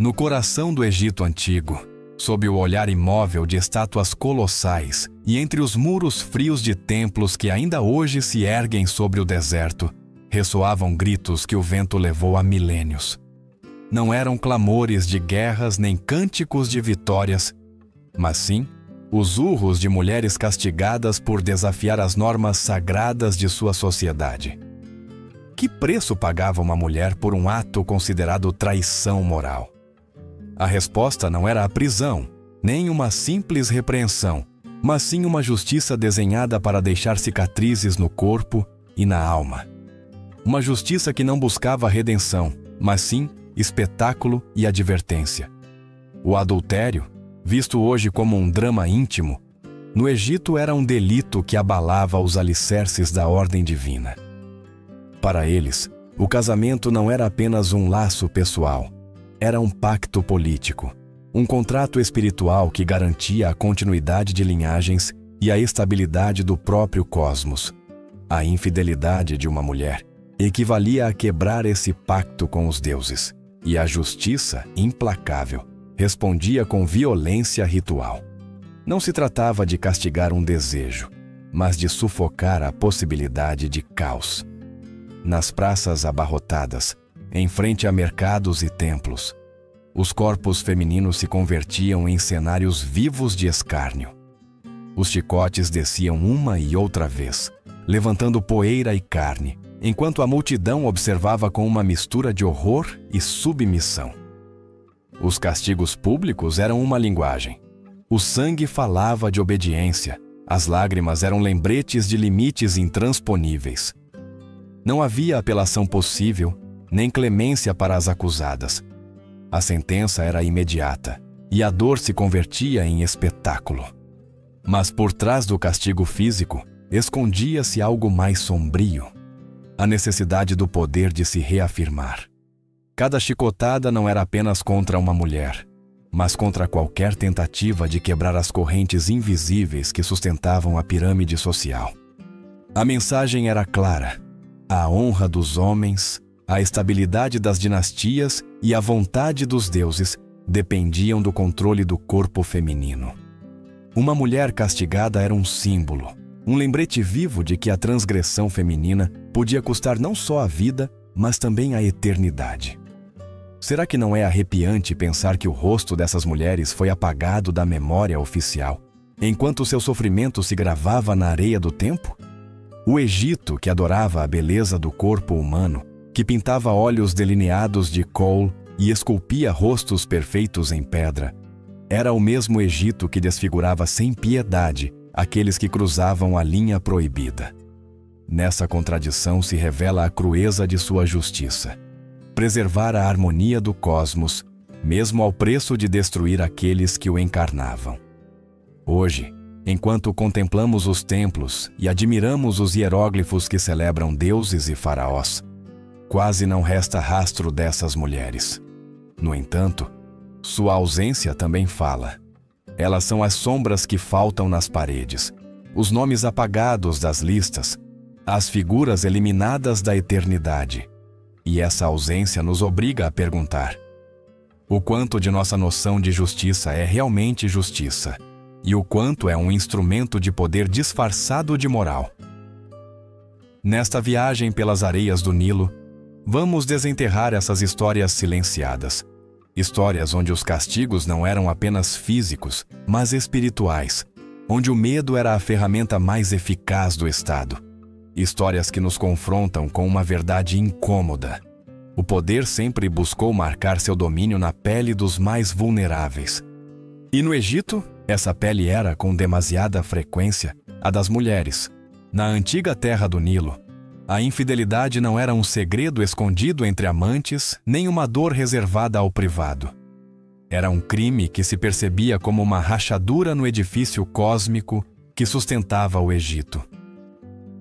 No coração do Egito Antigo, sob o olhar imóvel de estátuas colossais e entre os muros frios de templos que ainda hoje se erguem sobre o deserto, ressoavam gritos que o vento levou há milênios. Não eram clamores de guerras nem cânticos de vitórias, mas sim os urros de mulheres castigadas por desafiar as normas sagradas de sua sociedade. Que preço pagava uma mulher por um ato considerado traição moral? A resposta não era a prisão, nem uma simples repreensão, mas sim uma justiça desenhada para deixar cicatrizes no corpo e na alma. Uma justiça que não buscava redenção, mas sim espetáculo e advertência. O adultério, visto hoje como um drama íntimo, no Egito era um delito que abalava os alicerces da ordem divina. Para eles, o casamento não era apenas um laço pessoal, era um pacto político, um contrato espiritual que garantia a continuidade de linhagens e a estabilidade do próprio cosmos. A infidelidade de uma mulher equivalia a quebrar esse pacto com os deuses, e a justiça, implacável, respondia com violência ritual. Não se tratava de castigar um desejo, mas de sufocar a possibilidade de caos. Nas praças abarrotadas, em frente a mercados e templos, os corpos femininos se convertiam em cenários vivos de escárnio. Os chicotes desciam uma e outra vez, levantando poeira e carne, enquanto a multidão observava com uma mistura de horror e submissão. Os castigos públicos eram uma linguagem. O sangue falava de obediência, as lágrimas eram lembretes de limites intransponíveis. Não havia apelação possível, nem clemência para as acusadas. A sentença era imediata, e a dor se convertia em espetáculo. Mas por trás do castigo físico, escondia-se algo mais sombrio: a necessidade do poder de se reafirmar. Cada chicotada não era apenas contra uma mulher, mas contra qualquer tentativa de quebrar as correntes invisíveis que sustentavam a pirâmide social. A mensagem era clara: a honra dos homens, a estabilidade das dinastias e a vontade dos deuses dependiam do controle do corpo feminino. Uma mulher castigada era um símbolo, um lembrete vivo de que a transgressão feminina podia custar não só a vida, mas também a eternidade. Será que não é arrepiante pensar que o rosto dessas mulheres foi apagado da memória oficial, enquanto seu sofrimento se gravava na areia do tempo? O Egito, que adorava a beleza do corpo humano, que pintava olhos delineados de col e esculpia rostos perfeitos em pedra, era o mesmo Egito que desfigurava sem piedade aqueles que cruzavam a linha proibida. Nessa contradição se revela a crueza de sua justiça: preservar a harmonia do cosmos, mesmo ao preço de destruir aqueles que o encarnavam. Hoje, enquanto contemplamos os templos e admiramos os hieróglifos que celebram deuses e faraós, quase não resta rastro dessas mulheres. No entanto, sua ausência também fala. Elas são as sombras que faltam nas paredes, os nomes apagados das listas, as figuras eliminadas da eternidade. E essa ausência nos obriga a perguntar: o quanto de nossa noção de justiça é realmente justiça, e o quanto é um instrumento de poder disfarçado de moral? Nesta viagem pelas areias do Nilo, vamos desenterrar essas histórias silenciadas. Histórias onde os castigos não eram apenas físicos, mas espirituais, onde o medo era a ferramenta mais eficaz do Estado. Histórias que nos confrontam com uma verdade incômoda: o poder sempre buscou marcar seu domínio na pele dos mais vulneráveis. E no Egito, essa pele era, com demasiada frequência, a das mulheres. Na antiga terra do Nilo, a infidelidade não era um segredo escondido entre amantes, nem uma dor reservada ao privado. Era um crime que se percebia como uma rachadura no edifício cósmico que sustentava o Egito.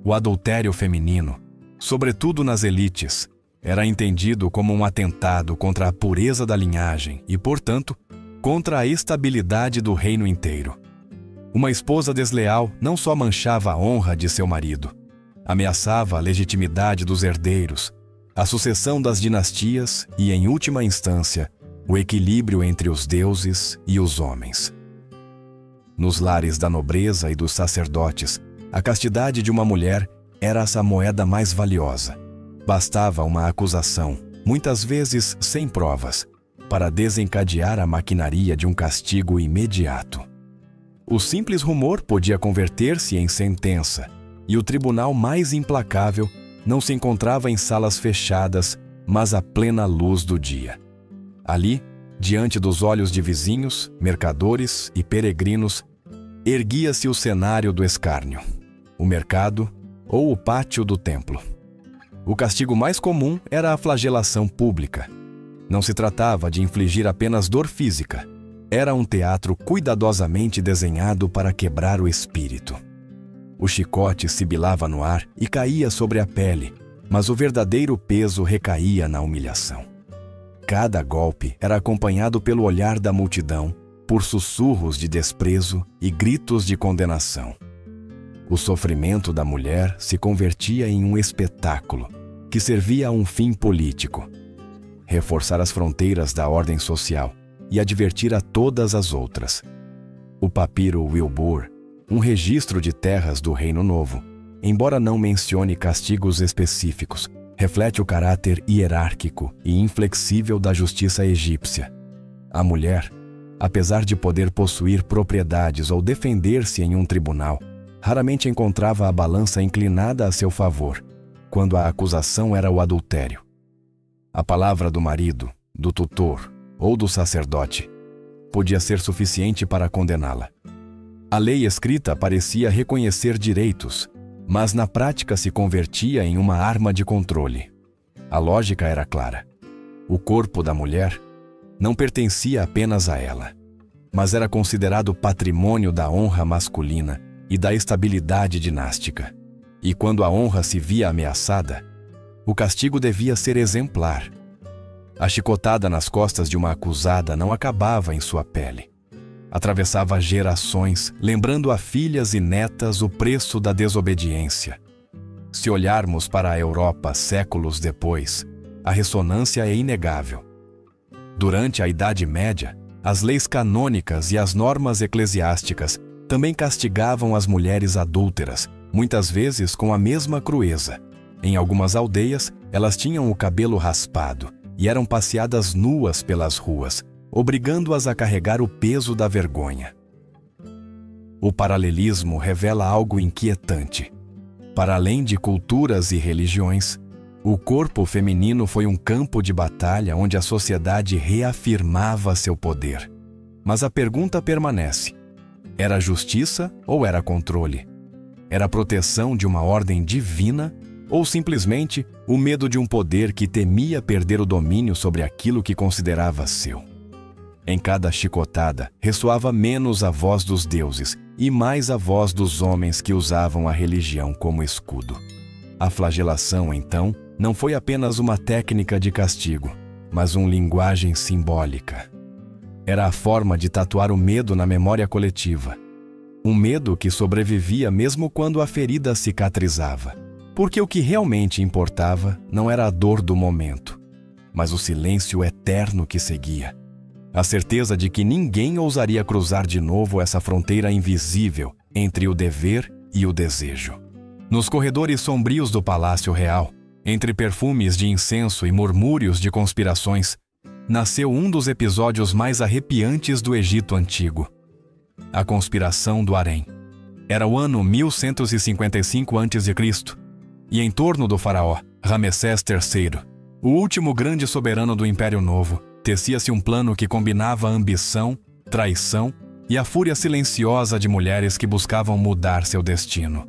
O adultério feminino, sobretudo nas elites, era entendido como um atentado contra a pureza da linhagem e, portanto, contra a estabilidade do reino inteiro. Uma esposa desleal não só manchava a honra de seu marido, ameaçava a legitimidade dos herdeiros, a sucessão das dinastias e, em última instância, o equilíbrio entre os deuses e os homens. Nos lares da nobreza e dos sacerdotes, a castidade de uma mulher era a moeda mais valiosa. Bastava uma acusação, muitas vezes sem provas, para desencadear a maquinaria de um castigo imediato. O simples rumor podia converter-se em sentença, e o tribunal mais implacável não se encontrava em salas fechadas, mas à plena luz do dia. Ali, diante dos olhos de vizinhos, mercadores e peregrinos, erguia-se o cenário do escárnio, o mercado ou o pátio do templo. O castigo mais comum era a flagelação pública. Não se tratava de infligir apenas dor física. Era um teatro cuidadosamente desenhado para quebrar o espírito. O chicote sibilava no ar e caía sobre a pele, mas o verdadeiro peso recaía na humilhação. Cada golpe era acompanhado pelo olhar da multidão, por sussurros de desprezo e gritos de condenação. O sofrimento da mulher se convertia em um espetáculo que servia a um fim político: reforçar as fronteiras da ordem social e advertir a todas as outras. O papiro Wilbur, um registro de terras do Reino Novo, embora não mencione castigos específicos, reflete o caráter hierárquico e inflexível da justiça egípcia. A mulher, apesar de poder possuir propriedades ou defender-se em um tribunal, raramente encontrava a balança inclinada a seu favor, quando a acusação era o adultério. A palavra do marido, do tutor ou do sacerdote podia ser suficiente para condená-la. A lei escrita parecia reconhecer direitos, mas na prática se convertia em uma arma de controle. A lógica era clara. O corpo da mulher não pertencia apenas a ela, mas era considerado patrimônio da honra masculina e da estabilidade dinástica. E quando a honra se via ameaçada, o castigo devia ser exemplar. A chicotada nas costas de uma acusada não acabava em sua pele. Atravessava gerações, lembrando a filhas e netas o preço da desobediência. Se olharmos para a Europa séculos depois, a ressonância é inegável. Durante a Idade Média, as leis canônicas e as normas eclesiásticas também castigavam as mulheres adúlteras, muitas vezes com a mesma crueza. Em algumas aldeias, elas tinham o cabelo raspado e eram passeadas nuas pelas ruas, obrigando-as a carregar o peso da vergonha. O paralelismo revela algo inquietante. Para além de culturas e religiões, o corpo feminino foi um campo de batalha onde a sociedade reafirmava seu poder. Mas a pergunta permanece: era justiça ou era controle? Era a proteção de uma ordem divina ou simplesmente o medo de um poder que temia perder o domínio sobre aquilo que considerava seu? Em cada chicotada, ressoava menos a voz dos deuses e mais a voz dos homens que usavam a religião como escudo. A flagelação, então, não foi apenas uma técnica de castigo, mas uma linguagem simbólica. Era a forma de tatuar o medo na memória coletiva. Um medo que sobrevivia mesmo quando a ferida cicatrizava. Porque o que realmente importava não era a dor do momento, mas o silêncio eterno que seguia. A certeza de que ninguém ousaria cruzar de novo essa fronteira invisível entre o dever e o desejo. Nos corredores sombrios do Palácio Real, entre perfumes de incenso e murmúrios de conspirações, nasceu um dos episódios mais arrepiantes do Egito Antigo: a conspiração do Harém. Era o ano 1155 a.C., e em torno do faraó Ramessés III, o último grande soberano do Império Novo, tecia-se um plano que combinava a ambição, traição e a fúria silenciosa de mulheres que buscavam mudar seu destino.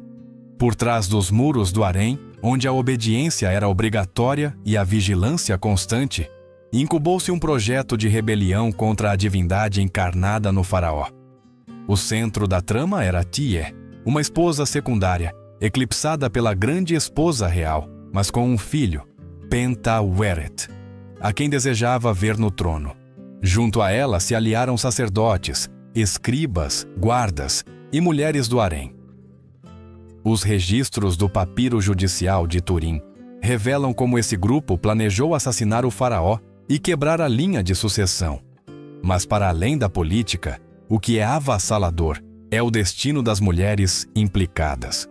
Por trás dos muros do harém, onde a obediência era obrigatória e a vigilância constante, incubou-se um projeto de rebelião contra a divindade encarnada no faraó. O centro da trama era Tiye, uma esposa secundária, eclipsada pela grande esposa real, mas com um filho, Pentaweret, a quem desejava ver no trono. Junto a ela se aliaram sacerdotes, escribas, guardas e mulheres do harém. Os registros do papiro judicial de Turim revelam como esse grupo planejou assassinar o faraó e quebrar a linha de sucessão. Mas para além da política, o que é avassalador é o destino das mulheres implicadas.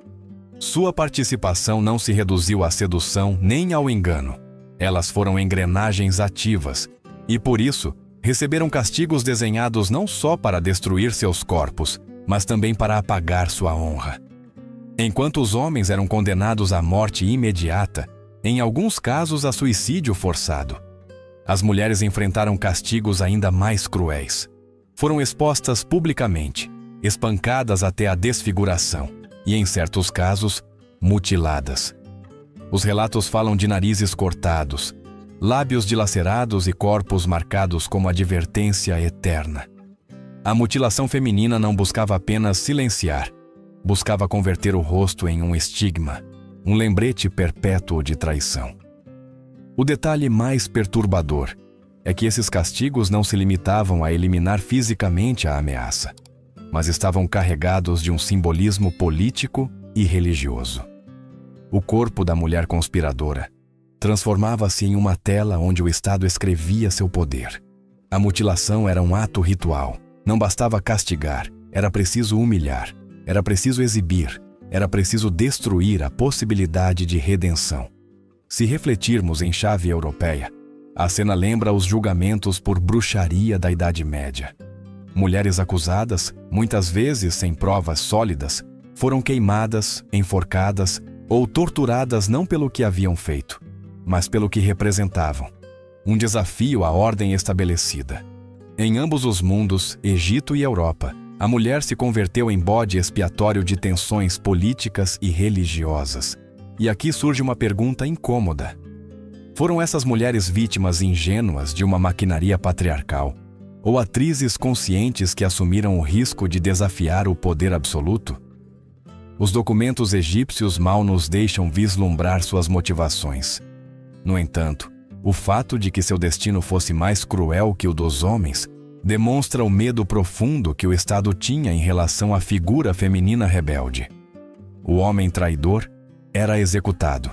Sua participação não se reduziu à sedução nem ao engano. Elas foram engrenagens ativas e, por isso, receberam castigos desenhados não só para destruir seus corpos, mas também para apagar sua honra. Enquanto os homens eram condenados à morte imediata, em alguns casos a suicídio forçado, as mulheres enfrentaram castigos ainda mais cruéis. Foram expostas publicamente, espancadas até a desfiguração e, em certos casos, mutiladas. Os relatos falam de narizes cortados, lábios dilacerados e corpos marcados como advertência eterna. A mutilação feminina não buscava apenas silenciar, buscava converter o rosto em um estigma, um lembrete perpétuo de traição. O detalhe mais perturbador é que esses castigos não se limitavam a eliminar fisicamente a ameaça, mas estavam carregados de um simbolismo político e religioso. O corpo da mulher conspiradora transformava-se em uma tela onde o Estado escrevia seu poder. A mutilação era um ato ritual. Não bastava castigar, era preciso humilhar, era preciso exibir, era preciso destruir a possibilidade de redenção. Se refletirmos em chave europeia, a cena lembra os julgamentos por bruxaria da Idade Média. Mulheres acusadas, muitas vezes sem provas sólidas, foram queimadas, enforcadas ou torturadas não pelo que haviam feito, mas pelo que representavam. Um desafio à ordem estabelecida. Em ambos os mundos, Egito e Europa, a mulher se converteu em bode expiatório de tensões políticas e religiosas. E aqui surge uma pergunta incômoda. Foram essas mulheres vítimas ingênuas de uma maquinaria patriarcal, ou atrizes conscientes que assumiram o risco de desafiar o poder absoluto? Os documentos egípcios mal nos deixam vislumbrar suas motivações. No entanto, o fato de que seu destino fosse mais cruel que o dos homens demonstra o medo profundo que o Estado tinha em relação à figura feminina rebelde. O homem traidor era executado.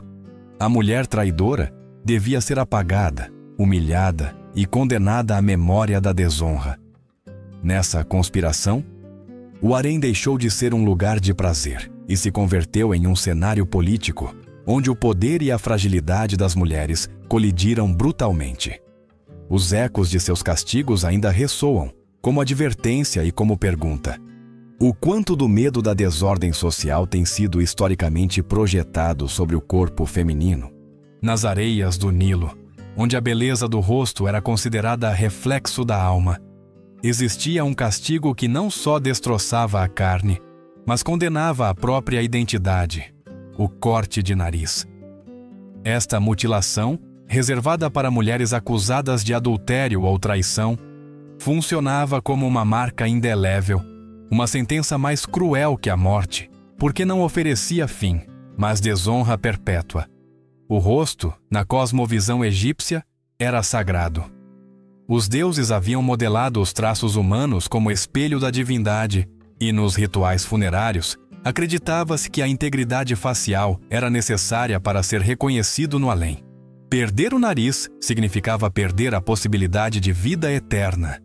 A mulher traidora devia ser apagada, humilhada e condenada à memória da desonra. Nessa conspiração, o harém deixou de ser um lugar de prazer e se converteu em um cenário político, onde o poder e a fragilidade das mulheres colidiram brutalmente. Os ecos de seus castigos ainda ressoam, como advertência e como pergunta. O quanto do medo da desordem social tem sido historicamente projetado sobre o corpo feminino? Nas areias do Nilo, onde a beleza do rosto era considerada reflexo da alma, existia um castigo que não só destroçava a carne, mas condenava a própria identidade: o corte de nariz. Esta mutilação, reservada para mulheres acusadas de adultério ou traição, funcionava como uma marca indelével, uma sentença mais cruel que a morte, porque não oferecia fim, mas desonra perpétua. O rosto, na cosmovisão egípcia, era sagrado. Os deuses haviam modelado os traços humanos como espelho da divindade, e nos rituais funerários, acreditava-se que a integridade facial era necessária para ser reconhecido no além. Perder o nariz significava perder a possibilidade de vida eterna.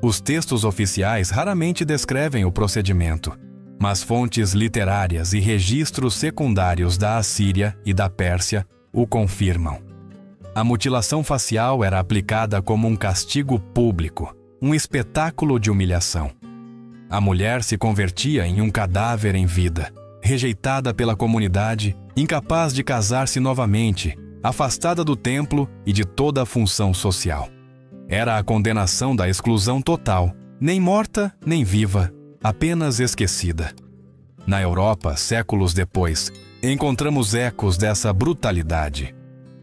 Os textos oficiais raramente descrevem o procedimento, mas fontes literárias e registros secundários da Assíria e da Pérsia o confirmam. A mutilação facial era aplicada como um castigo público, um espetáculo de humilhação. A mulher se convertia em um cadáver em vida, rejeitada pela comunidade, incapaz de casar-se novamente, afastada do templo e de toda a função social. Era a condenação da exclusão total, nem morta nem viva, apenas esquecida. Na Europa, séculos depois, encontramos ecos dessa brutalidade.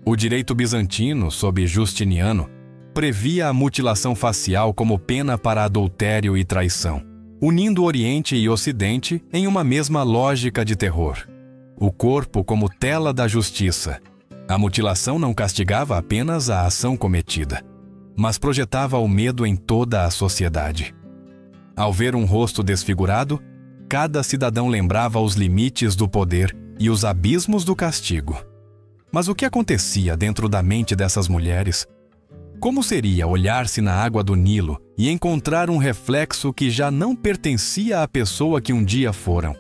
O direito bizantino, sob Justiniano, previa a mutilação facial como pena para adultério e traição, unindo Oriente e Ocidente em uma mesma lógica de terror. O corpo como tela da justiça. A mutilação não castigava apenas a ação cometida, mas projetava o medo em toda a sociedade. Ao ver um rosto desfigurado, cada cidadão lembrava os limites do poder e os abismos do castigo. Mas o que acontecia dentro da mente dessas mulheres? Como seria olhar-se na água do Nilo e encontrar um reflexo que já não pertencia à pessoa que um dia foram?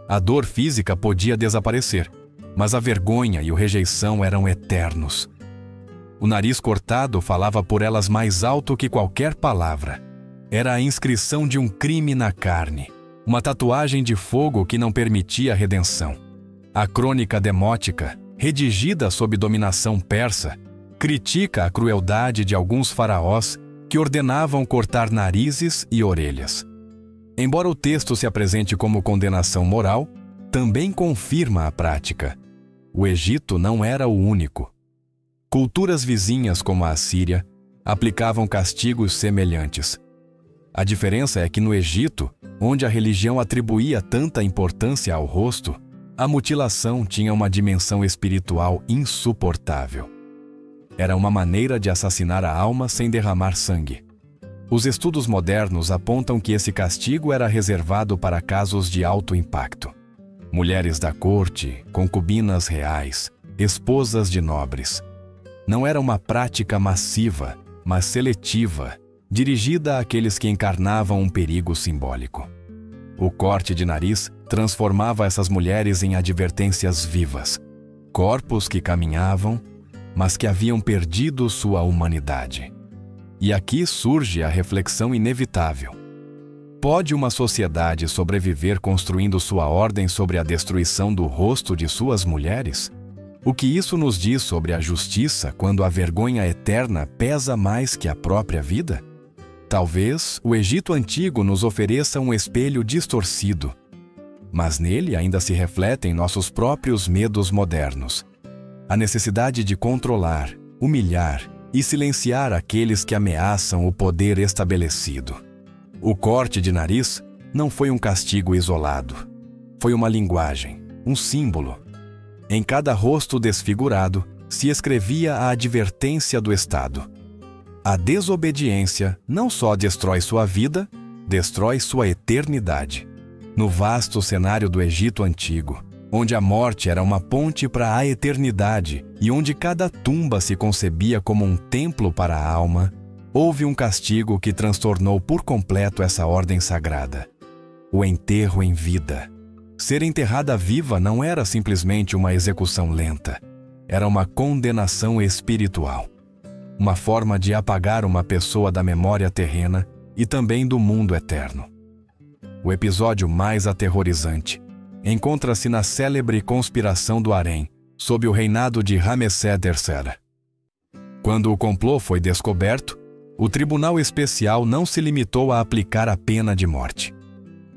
A dor física podia desaparecer, mas a vergonha e a rejeição eram eternos. O nariz cortado falava por elas mais alto que qualquer palavra. Era a inscrição de um crime na carne, uma tatuagem de fogo que não permitia a redenção. A crônica demótica, redigida sob dominação persa, critica a crueldade de alguns faraós que ordenavam cortar narizes e orelhas. Embora o texto se apresente como condenação moral, também confirma a prática. O Egito não era o único. Culturas vizinhas como a Assíria aplicavam castigos semelhantes. A diferença é que no Egito, onde a religião atribuía tanta importância ao rosto, a mutilação tinha uma dimensão espiritual insuportável. Era uma maneira de assassinar a alma sem derramar sangue. Os estudos modernos apontam que esse castigo era reservado para casos de alto impacto. Mulheres da corte, concubinas reais, esposas de nobres. Não era uma prática massiva, mas seletiva, dirigida àqueles que encarnavam um perigo simbólico. O corte de nariz transformava essas mulheres em advertências vivas, corpos que caminhavam, mas que haviam perdido sua humanidade. E aqui surge a reflexão inevitável. Pode uma sociedade sobreviver construindo sua ordem sobre a destruição do rosto de suas mulheres? O que isso nos diz sobre a justiça quando a vergonha eterna pesa mais que a própria vida? Talvez o Egito antigo nos ofereça um espelho distorcido, mas nele ainda se refletem nossos próprios medos modernos. A necessidade de controlar, humilhar e silenciar aqueles que ameaçam o poder estabelecido. O corte de nariz não foi um castigo isolado. Foi uma linguagem, um símbolo. Em cada rosto desfigurado se escrevia a advertência do Estado. A desobediência não só destrói sua vida, destrói sua eternidade. No vasto cenário do Egito Antigo, onde a morte era uma ponte para a eternidade e onde cada tumba se concebia como um templo para a alma, houve um castigo que transtornou por completo essa ordem sagrada: o enterro em vida. Ser enterrada viva não era simplesmente uma execução lenta, era uma condenação espiritual. Uma forma de apagar uma pessoa da memória terrena e também do mundo eterno. O episódio mais aterrorizante encontra-se na célebre conspiração do Harém, sob o reinado de Ramessés III. Quando o complô foi descoberto, o Tribunal Especial não se limitou a aplicar a pena de morte.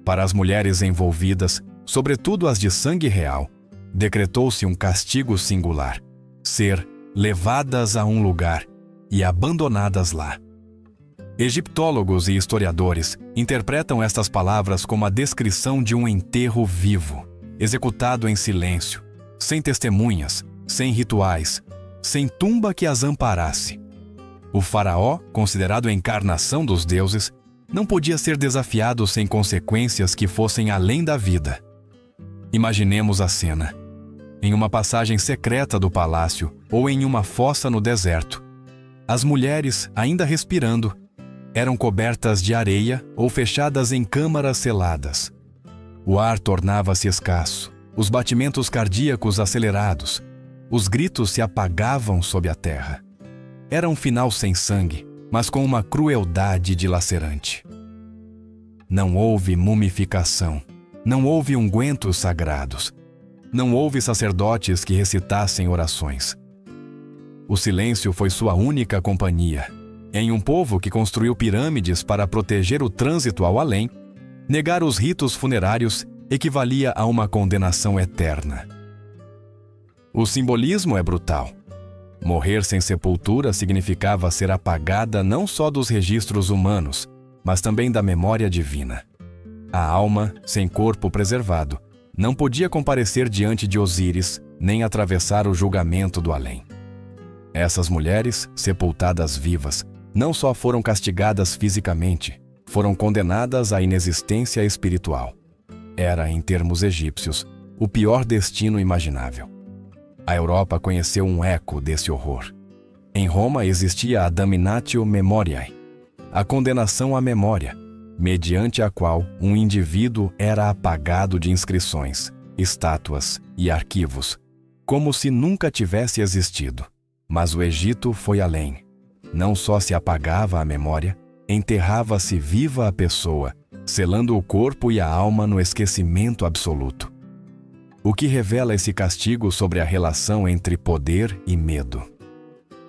Para as mulheres envolvidas, sobretudo as de sangue real, decretou-se um castigo singular: ser levadas a um lugar e abandonadas lá. Egiptólogos e historiadores interpretam estas palavras como a descrição de um enterro vivo, executado em silêncio, sem testemunhas, sem rituais, sem tumba que as amparasse. O faraó, considerado a encarnação dos deuses, não podia ser desafiado sem consequências que fossem além da vida. Imaginemos a cena. Em uma passagem secreta do palácio ou em uma fossa no deserto, as mulheres, ainda respirando, eram cobertas de areia ou fechadas em câmaras seladas. O ar tornava-se escasso, os batimentos cardíacos acelerados, os gritos se apagavam sob a terra. Era um final sem sangue, mas com uma crueldade dilacerante. Não houve mumificação, não houve ungüentos sagrados, não houve sacerdotes que recitassem orações. O silêncio foi sua única companhia. Em um povo que construiu pirâmides para proteger o trânsito ao além, negar os ritos funerários equivalia a uma condenação eterna. O simbolismo é brutal. Morrer sem sepultura significava ser apagada não só dos registros humanos, mas também da memória divina. A alma, sem corpo preservado, não podia comparecer diante de Osíris, nem atravessar o julgamento do além. Essas mulheres, sepultadas vivas, não só foram castigadas fisicamente, foram condenadas à inexistência espiritual. Era, em termos egípcios, o pior destino imaginável. A Europa conheceu um eco desse horror. Em Roma existia a damnatio memoriae, a condenação à memória, mediante a qual um indivíduo era apagado de inscrições, estátuas e arquivos, como se nunca tivesse existido. Mas o Egito foi além. Não só se apagava a memória, enterrava-se viva a pessoa, selando o corpo e a alma no esquecimento absoluto. O que revela esse castigo sobre a relação entre poder e medo.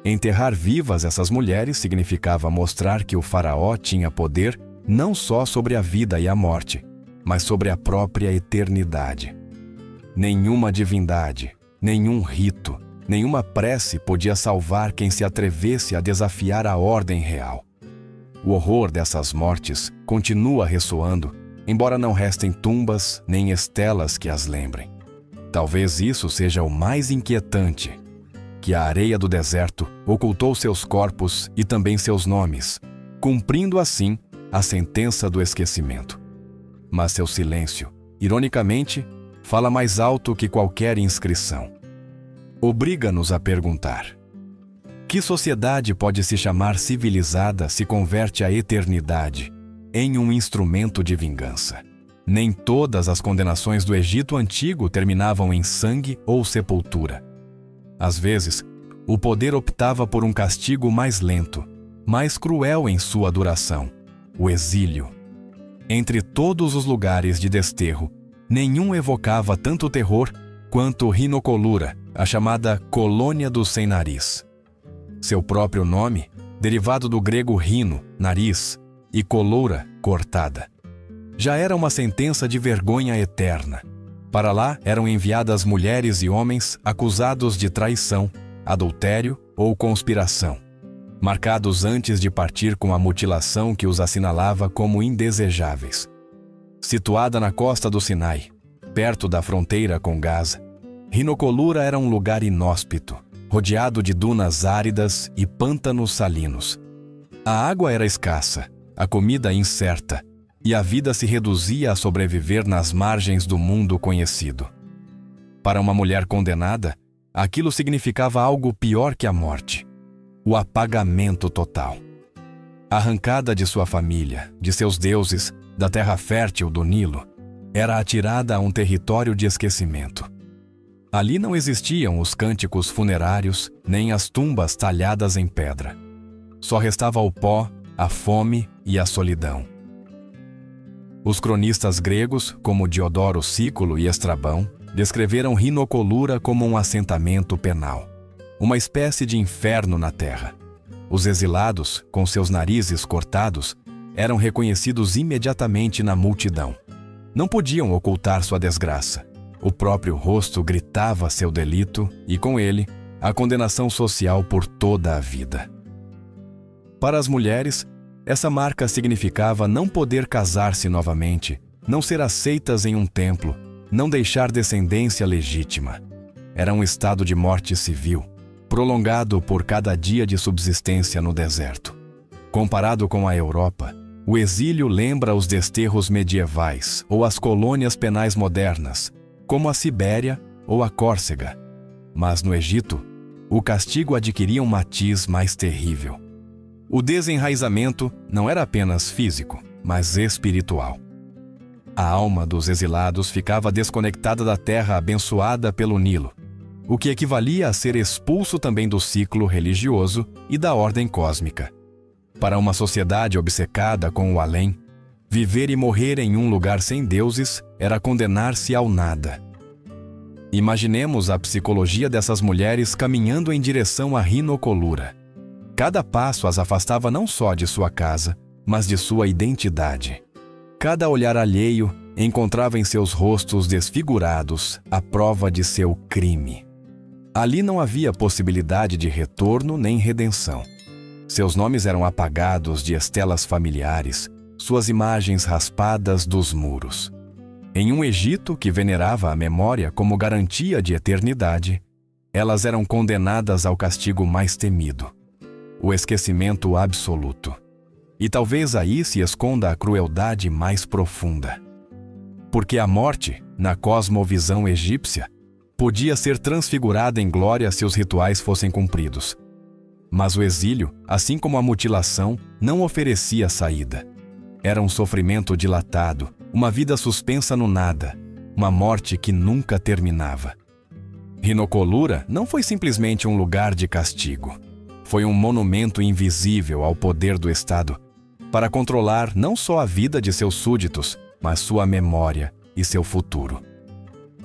Enterrar vivas essas mulheres significava mostrar que o faraó tinha poder não só sobre a vida e a morte, mas sobre a própria eternidade. Nenhuma divindade, nenhum rito, nenhuma prece podia salvar quem se atrevesse a desafiar a ordem real. O horror dessas mortes continua ressoando, embora não restem tumbas nem estelas que as lembrem. Talvez isso seja o mais inquietante, que a areia do deserto ocultou seus corpos e também seus nomes, cumprindo assim a sentença do esquecimento. Mas seu silêncio, ironicamente, fala mais alto que qualquer inscrição. Obriga-nos a perguntar: que sociedade pode se chamar civilizada se converte a eternidade em um instrumento de vingança? Nem todas as condenações do Egito Antigo terminavam em sangue ou sepultura. Às vezes, o poder optava por um castigo mais lento, mais cruel em sua duração: o exílio. Entre todos os lugares de desterro, nenhum evocava tanto terror quanto Rinocolura, a chamada Colônia do Sem Nariz. Seu próprio nome, derivado do grego rino, nariz, e coloura, cortada, já era uma sentença de vergonha eterna. Para lá eram enviadas mulheres e homens acusados de traição, adultério ou conspiração, marcados antes de partir com a mutilação que os assinalava como indesejáveis. Situada na costa do Sinai, perto da fronteira com Gaza, Rinocolura era um lugar inóspito, rodeado de dunas áridas e pântanos salinos. A água era escassa, a comida incerta, e a vida se reduzia a sobreviver nas margens do mundo conhecido. Para uma mulher condenada, aquilo significava algo pior que a morte: o apagamento total. Arrancada de sua família, de seus deuses, da terra fértil do Nilo, era atirada a um território de esquecimento. Ali não existiam os cânticos funerários, nem as tumbas talhadas em pedra. Só restava o pó, a fome e a solidão. Os cronistas gregos, como Diodoro Sículo e Estrabão, descreveram Rinocolura como um assentamento penal, uma espécie de inferno na terra. Os exilados, com seus narizes cortados, eram reconhecidos imediatamente na multidão. Não podiam ocultar sua desgraça. O próprio rosto gritava seu delito e, com ele, a condenação social por toda a vida. Para as mulheres, essa marca significava não poder casar-se novamente, não ser aceitas em um templo, não deixar descendência legítima. Era um estado de morte civil, prolongado por cada dia de subsistência no deserto. Comparado com a Europa, o exílio lembra os desterros medievais ou as colônias penais modernas, como a Sibéria ou a Córcega. Mas no Egito, o castigo adquiria um matiz mais terrível. O desenraizamento não era apenas físico, mas espiritual. A alma dos exilados ficava desconectada da terra abençoada pelo Nilo, o que equivalia a ser expulso também do ciclo religioso e da ordem cósmica. Para uma sociedade obcecada com o além, viver e morrer em um lugar sem deuses era condenar-se ao nada. Imaginemos a psicologia dessas mulheres caminhando em direção à Rinocolura. Cada passo as afastava não só de sua casa, mas de sua identidade. Cada olhar alheio encontrava em seus rostos desfigurados a prova de seu crime. Ali não havia possibilidade de retorno nem redenção. Seus nomes eram apagados de estelas familiares, suas imagens raspadas dos muros. Em um Egito que venerava a memória como garantia de eternidade, elas eram condenadas ao castigo mais temido: o esquecimento absoluto. E talvez aí se esconda a crueldade mais profunda. Porque a morte, na cosmovisão egípcia, podia ser transfigurada em glória se os rituais fossem cumpridos. Mas o exílio, assim como a mutilação, não oferecia saída. Era um sofrimento dilatado, uma vida suspensa no nada, uma morte que nunca terminava. Rinocolura não foi simplesmente um lugar de castigo. Foi um monumento invisível ao poder do Estado, para controlar não só a vida de seus súditos, mas sua memória e seu futuro.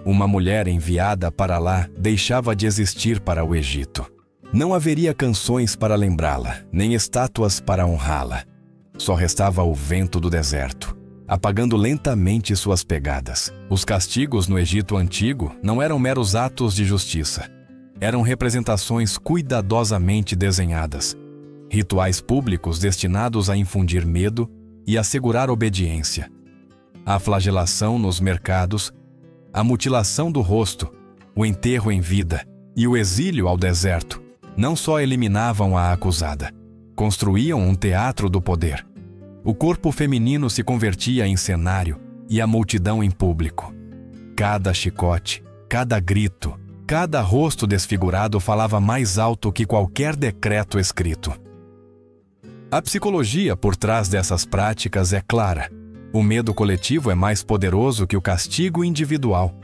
Uma mulher enviada para lá deixava de existir para o Egito. Não haveria canções para lembrá-la, nem estátuas para honrá-la. Só restava o vento do deserto, apagando lentamente suas pegadas. Os castigos no Egito Antigo não eram meros atos de justiça. Eram representações cuidadosamente desenhadas, rituais públicos destinados a infundir medo e assegurar obediência. A flagelação nos mercados, a mutilação do rosto, o enterro em vida e o exílio ao deserto não só eliminavam a acusada, construíam um teatro do poder. O corpo feminino se convertia em cenário e a multidão em público. Cada chicote, cada grito, cada rosto desfigurado falava mais alto que qualquer decreto escrito. A psicologia por trás dessas práticas é clara. O medo coletivo é mais poderoso que o castigo individual.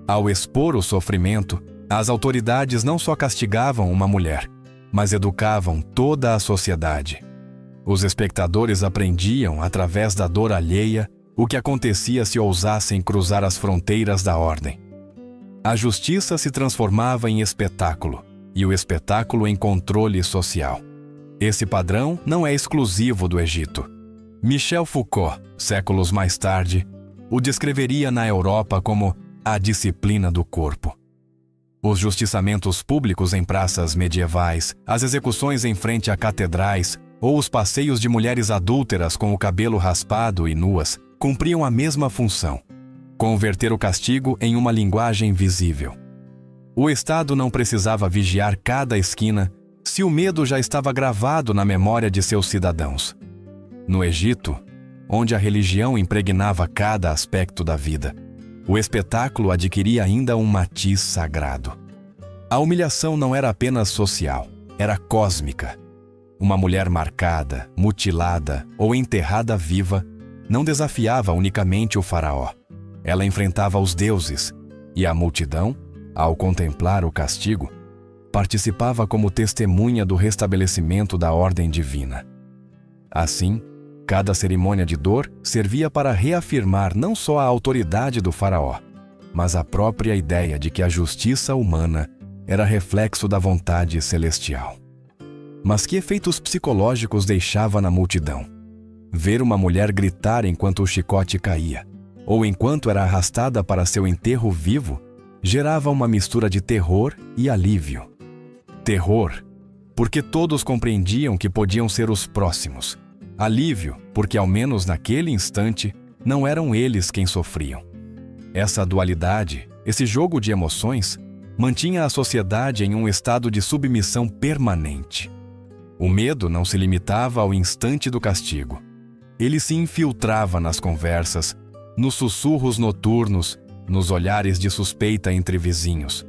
Ao expor o sofrimento, as autoridades não só castigavam uma mulher, mas educavam toda a sociedade. Os espectadores aprendiam, através da dor alheia, o que acontecia se ousassem cruzar as fronteiras da ordem. A justiça se transformava em espetáculo, e o espetáculo em controle social. Esse padrão não é exclusivo do Egito. Michel Foucault, séculos mais tarde, o descreveria na Europa como a disciplina do corpo. Os justiçamentos públicos em praças medievais, as execuções em frente a catedrais ou os passeios de mulheres adúlteras com o cabelo raspado e nuas cumpriam a mesma função: converter o castigo em uma linguagem visível. O Estado não precisava vigiar cada esquina se o medo já estava gravado na memória de seus cidadãos. No Egito, onde a religião impregnava cada aspecto da vida, o espetáculo adquiria ainda um matiz sagrado. A humilhação não era apenas social, era cósmica. Uma mulher marcada, mutilada ou enterrada viva não desafiava unicamente o faraó. Ela enfrentava os deuses, e a multidão, ao contemplar o castigo, participava como testemunha do restabelecimento da ordem divina. Assim, cada cerimônia de dor servia para reafirmar não só a autoridade do faraó, mas a própria ideia de que a justiça humana era reflexo da vontade celestial. Mas que efeitos psicológicos deixava na multidão? Ver uma mulher gritar enquanto o chicote caía, ou enquanto era arrastada para seu enterro vivo, gerava uma mistura de terror e alívio. Terror, porque todos compreendiam que podiam ser os próximos. Alívio, porque ao menos naquele instante, não eram eles quem sofriam. Essa dualidade, esse jogo de emoções, mantinha a sociedade em um estado de submissão permanente. O medo não se limitava ao instante do castigo. Ele se infiltrava nas conversas, nos sussurros noturnos, nos olhares de suspeita entre vizinhos.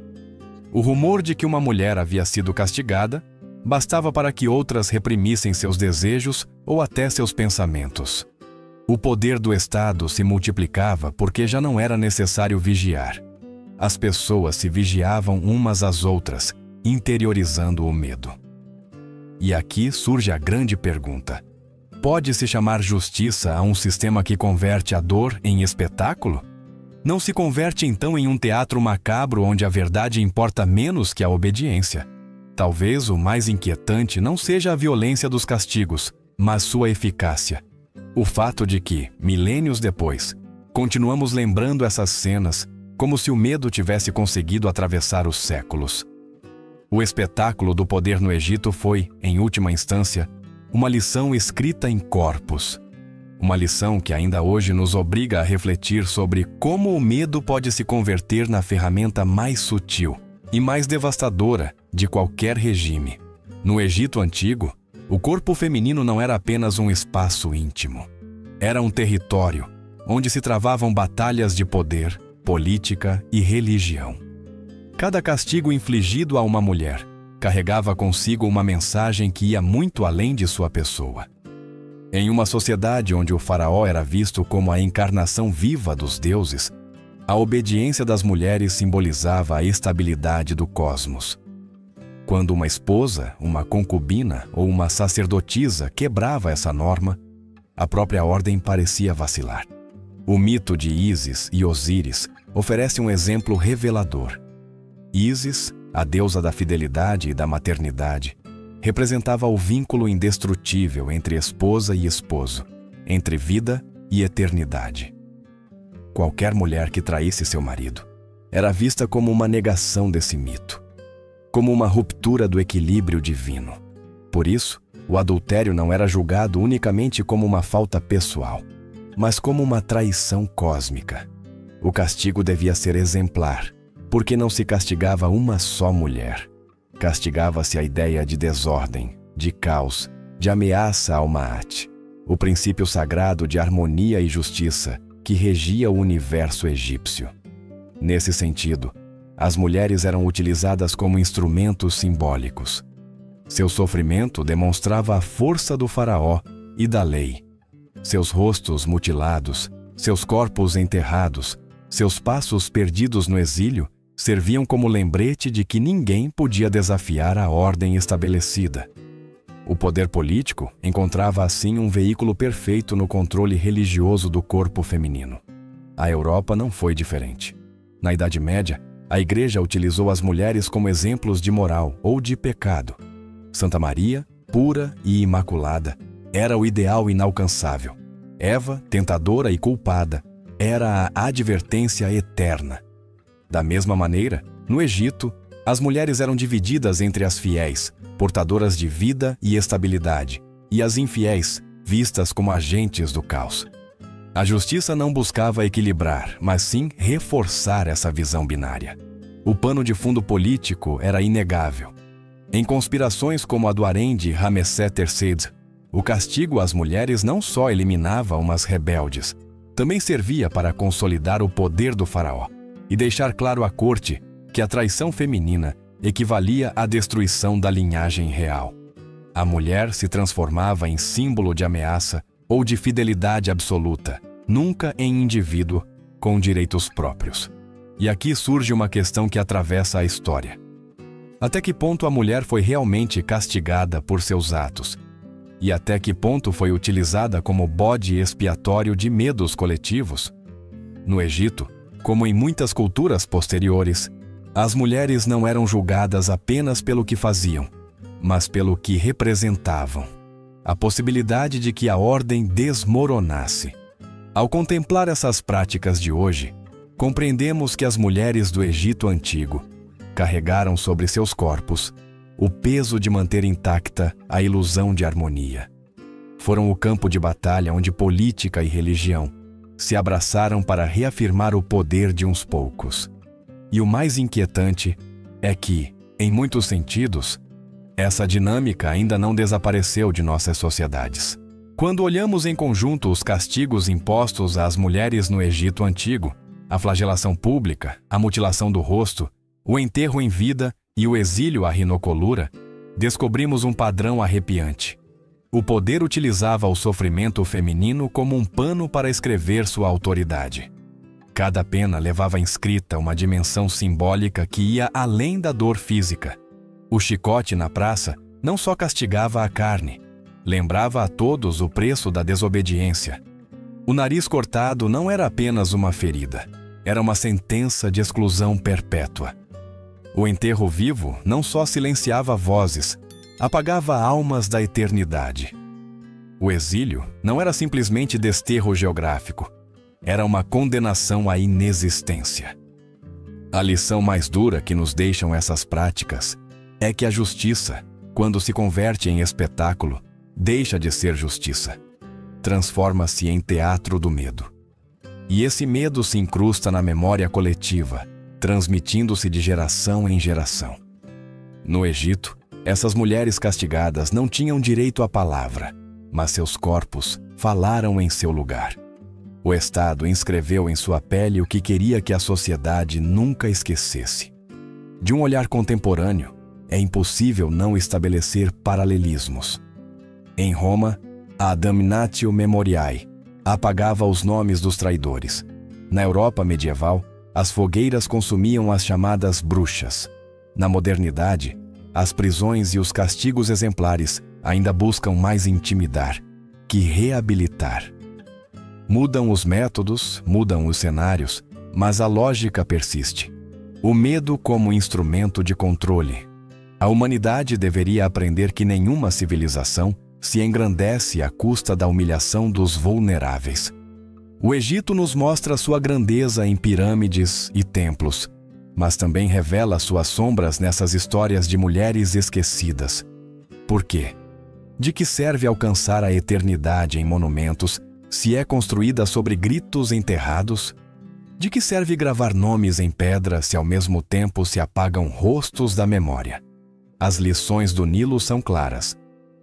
O rumor de que uma mulher havia sido castigada bastava para que outras reprimissem seus desejos ou até seus pensamentos. O poder do Estado se multiplicava porque já não era necessário vigiar. As pessoas se vigiavam umas às outras, interiorizando o medo. E aqui surge a grande pergunta: pode-se chamar justiça a um sistema que converte a dor em espetáculo? Não se converte então em um teatro macabro onde a verdade importa menos que a obediência? Talvez o mais inquietante não seja a violência dos castigos, mas sua eficácia. O fato de que, milênios depois, continuamos lembrando essas cenas como se o medo tivesse conseguido atravessar os séculos. O espetáculo do poder no Egito foi, em última instância, uma lição escrita em corpos. Uma lição que ainda hoje nos obriga a refletir sobre como o medo pode se converter na ferramenta mais sutil e mais devastadora de qualquer regime. No Egito Antigo, o corpo feminino não era apenas um espaço íntimo. Era um território onde se travavam batalhas de poder, política e religião. Cada castigo infligido a uma mulher carregava consigo uma mensagem que ia muito além de sua pessoa. Em uma sociedade onde o faraó era visto como a encarnação viva dos deuses, a obediência das mulheres simbolizava a estabilidade do cosmos. Quando uma esposa, uma concubina ou uma sacerdotisa quebrava essa norma, a própria ordem parecia vacilar. O mito de Ísis e Osíris oferece um exemplo revelador. Ísis, a deusa da fidelidade e da maternidade, representava o vínculo indestrutível entre esposa e esposo, entre vida e eternidade. Qualquer mulher que traísse seu marido era vista como uma negação desse mito, como uma ruptura do equilíbrio divino. Por isso, o adultério não era julgado unicamente como uma falta pessoal, mas como uma traição cósmica. O castigo devia ser exemplar, porque não se castigava uma só mulher. Castigava-se a ideia de desordem, de caos, de ameaça ao Maat, o princípio sagrado de harmonia e justiça que regia o universo egípcio. Nesse sentido, as mulheres eram utilizadas como instrumentos simbólicos. Seu sofrimento demonstrava a força do faraó e da lei. Seus rostos mutilados, seus corpos enterrados, seus passos perdidos no exílio serviam como lembrete de que ninguém podia desafiar a ordem estabelecida. O poder político encontrava assim um veículo perfeito no controle religioso do corpo feminino. A Europa não foi diferente. Na Idade Média, a Igreja utilizou as mulheres como exemplos de moral ou de pecado. Santa Maria, pura e imaculada, era o ideal inalcançável. Eva, tentadora e culpada, era a advertência eterna. Da mesma maneira, no Egito, as mulheres eram divididas entre as fiéis, portadoras de vida e estabilidade, e as infiéis, vistas como agentes do caos. A justiça não buscava equilibrar, mas sim reforçar essa visão binária. O pano de fundo político era inegável. Em conspirações como a do harém de Ramessés III, o castigo às mulheres não só eliminava umas rebeldes, também servia para consolidar o poder do faraó e deixar claro à corte que a traição feminina equivalia à destruição da linhagem real. A mulher se transformava em símbolo de ameaça ou de fidelidade absoluta, nunca em indivíduo com direitos próprios. E aqui surge uma questão que atravessa a história. Até que ponto a mulher foi realmente castigada por seus atos? E até que ponto foi utilizada como bode expiatório de medos coletivos? No Egito, como em muitas culturas posteriores, as mulheres não eram julgadas apenas pelo que faziam, mas pelo que representavam. A possibilidade de que a ordem desmoronasse. Ao contemplar essas práticas de hoje, compreendemos que as mulheres do Egito Antigo carregaram sobre seus corpos o peso de manter intacta a ilusão de harmonia. Foram o campo de batalha onde política e religião se abraçaram para reafirmar o poder de uns poucos. E o mais inquietante é que, em muitos sentidos, essa dinâmica ainda não desapareceu de nossas sociedades. Quando olhamos em conjunto os castigos impostos às mulheres no Egito Antigo, a flagelação pública, a mutilação do rosto, o enterro em vida e o exílio à rinocolura, descobrimos um padrão arrepiante. O poder utilizava o sofrimento feminino como um pano para escrever sua autoridade. Cada pena levava inscrita uma dimensão simbólica que ia além da dor física. O chicote na praça não só castigava a carne, lembrava a todos o preço da desobediência. O nariz cortado não era apenas uma ferida, era uma sentença de exclusão perpétua. O enterro vivo não só silenciava vozes, apagava almas da eternidade. O exílio não era simplesmente desterro geográfico, era uma condenação à inexistência. A lição mais dura que nos deixam essas práticas é que a justiça, quando se converte em espetáculo, deixa de ser justiça. Transforma-se em teatro do medo. E esse medo se incrusta na memória coletiva, transmitindo-se de geração em geração. No Egito, essas mulheres castigadas não tinham direito à palavra, mas seus corpos falaram em seu lugar. O Estado inscreveu em sua pele o que queria que a sociedade nunca esquecesse. De um olhar contemporâneo, é impossível não estabelecer paralelismos. Em Roma, a Damnatio Memoriae apagava os nomes dos traidores. Na Europa medieval, as fogueiras consumiam as chamadas bruxas. Na modernidade, as prisões e os castigos exemplares ainda buscam mais intimidar que reabilitar. Mudam os métodos, mudam os cenários, mas a lógica persiste. O medo como instrumento de controle. A humanidade deveria aprender que nenhuma civilização se engrandece à custa da humilhação dos vulneráveis. O Egito nos mostra sua grandeza em pirâmides e templos, mas também revela suas sombras nessas histórias de mulheres esquecidas. Por quê? De que serve alcançar a eternidade em monumentos se é construída sobre gritos enterrados? De que serve gravar nomes em pedra se ao mesmo tempo se apagam rostos da memória? As lições do Nilo são claras.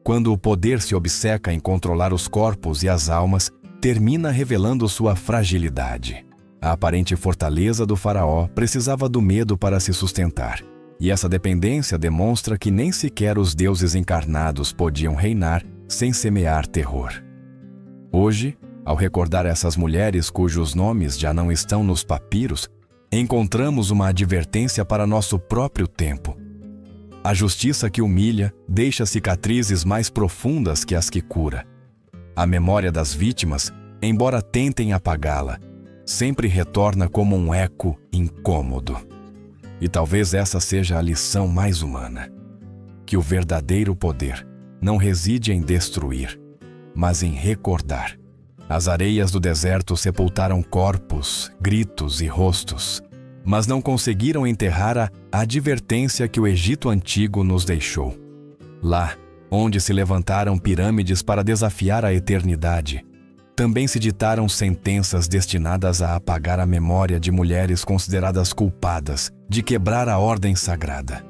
Quando o poder se obceca em controlar os corpos e as almas, termina revelando sua fragilidade. A aparente fortaleza do faraó precisava do medo para se sustentar. E essa dependência demonstra que nem sequer os deuses encarnados podiam reinar sem semear terror. Hoje, ao recordar essas mulheres cujos nomes já não estão nos papiros, encontramos uma advertência para nosso próprio tempo. A justiça que humilha deixa cicatrizes mais profundas que as que cura. A memória das vítimas, embora tentem apagá-la, sempre retorna como um eco incômodo. E talvez essa seja a lição mais humana. Que o verdadeiro poder não reside em destruir, mas em recordar. As areias do deserto sepultaram corpos, gritos e rostos, mas não conseguiram enterrar a advertência que o Egito Antigo nos deixou. Lá, onde se levantaram pirâmides para desafiar a eternidade, também se ditaram sentenças destinadas a apagar a memória de mulheres consideradas culpadas de quebrar a ordem sagrada.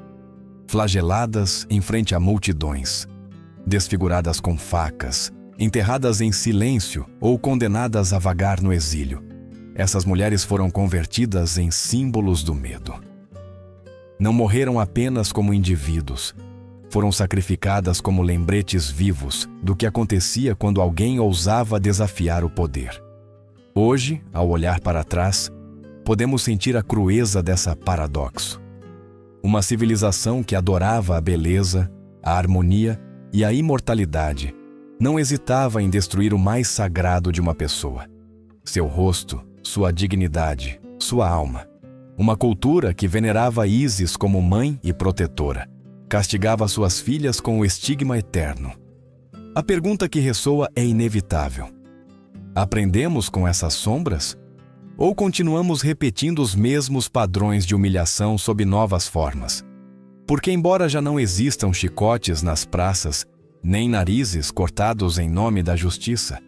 Flageladas em frente a multidões, desfiguradas com facas, enterradas em silêncio ou condenadas a vagar no exílio. Essas mulheres foram convertidas em símbolos do medo. Não morreram apenas como indivíduos, foram sacrificadas como lembretes vivos do que acontecia quando alguém ousava desafiar o poder. Hoje, ao olhar para trás, podemos sentir a crueza dessa paradoxo. Uma civilização que adorava a beleza, a harmonia e a imortalidade não hesitava em destruir o mais sagrado de uma pessoa: seu rosto, sua dignidade, sua alma. Uma cultura que venerava Ísis como mãe e protetora, castigava suas filhas com o estigma eterno. A pergunta que ressoa é inevitável. Aprendemos com essas sombras? Ou continuamos repetindo os mesmos padrões de humilhação sob novas formas? Porque embora já não existam chicotes nas praças, nem narizes cortados em nome da justiça,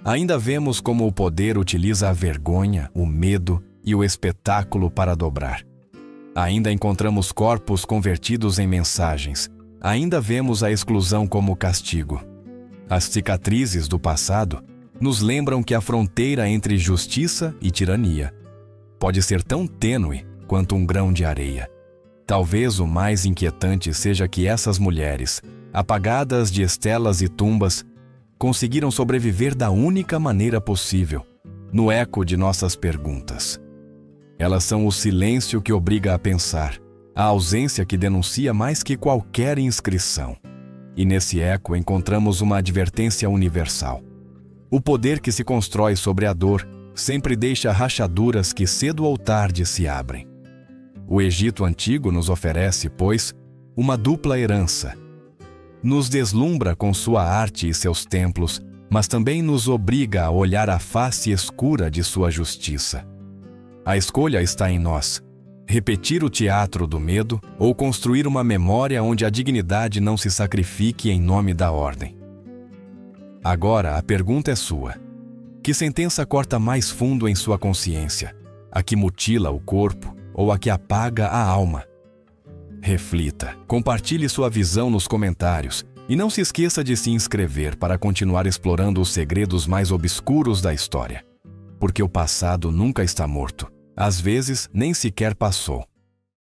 ainda vemos como o poder utiliza a vergonha, o medo e o espetáculo para dobrar. Ainda encontramos corpos convertidos em mensagens. Ainda vemos a exclusão como castigo. As cicatrizes do passado nos lembram que a fronteira entre justiça e tirania pode ser tão tênue quanto um grão de areia. Talvez o mais inquietante seja que essas mulheres, apagadas de estelas e tumbas, conseguiram sobreviver da única maneira possível, no eco de nossas perguntas. Elas são o silêncio que obriga a pensar, a ausência que denuncia mais que qualquer inscrição. E nesse eco encontramos uma advertência universal. O poder que se constrói sobre a dor sempre deixa rachaduras que cedo ou tarde se abrem. O Egito Antigo nos oferece, pois, uma dupla herança. Nos deslumbra com sua arte e seus templos, mas também nos obriga a olhar a face escura de sua justiça. A escolha está em nós: repetir o teatro do medo ou construir uma memória onde a dignidade não se sacrifique em nome da ordem. Agora a pergunta é sua. Que sentença corta mais fundo em sua consciência? A que mutila o corpo ou a que apaga a alma? Reflita, compartilhe sua visão nos comentários e não se esqueça de se inscrever para continuar explorando os segredos mais obscuros da história. Porque o passado nunca está morto. Às vezes, nem sequer passou.